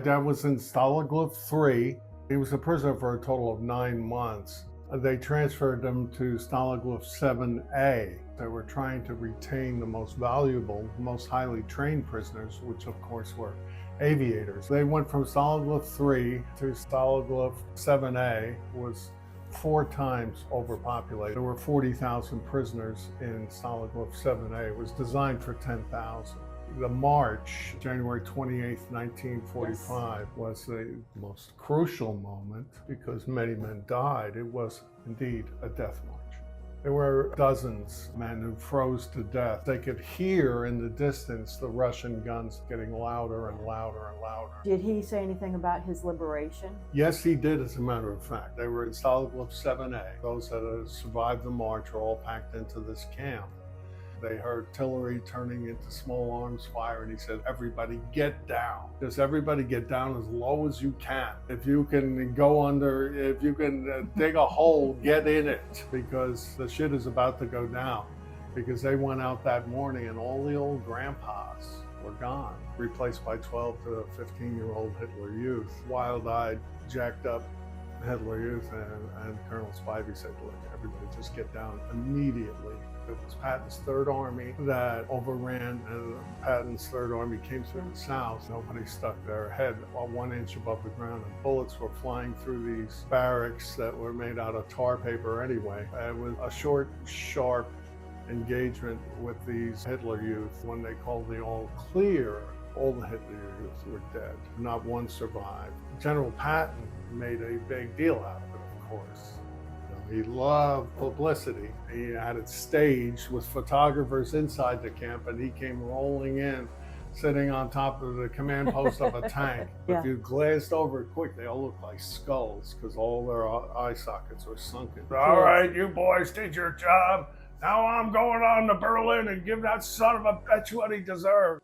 Dad was in Stalag 3. He was a prisoner for a total of 9 months. They transferred him to Stalag 7A. They were trying to retain the most valuable, most highly trained prisoners, which of course were aviators. They went from Stalag 3 to Stalag 7A, was 4 times overpopulated. There were 40,000 prisoners in Stalag 7A. It was designed for 10,000. The march, January 28th, 1945, was the most crucial moment because many men died. It was indeed a death march. There were dozens of men who froze to death. They could hear in the distance the Russian guns getting louder and louder and louder. Did he say anything about his liberation? Yes, he did, as a matter of fact. They were in Stalag 7A. Those that had survived the march were all packed into this camp. They heard artillery turning into small arms fire, and he said, everybody get down. Just everybody get down as low as you can. If you can go under, if you can dig a hole, get in it, because the shit is about to go down. Because they went out that morning and all the old grandpas were gone, replaced by 12 to 15-year-old Hitler Youth, wild-eyed, jacked up Hitler Youth, and Colonel Spivey said, look, everybody just get down immediately. It was Patton's Third Army that overran, and Patton's Third Army came through the south. Nobody stuck their head 1 inch above the ground, and bullets were flying through these barracks that were made out of tar paper anyway. It was a short, sharp engagement with these Hitler Youth. When they called the all clear, all the Hitler Youth were dead. Not one survived. General Patton made a big deal out of it, of course. He loved publicity. He had it staged with photographers inside the camp, and he came rolling in, sitting on top of the command post of a tank. Yeah. If you glanced over it quick, they all looked like skulls because all their eye sockets were sunken. All right, you boys did your job. Now I'm going on to Berlin and give that son of a bitch what he deserved.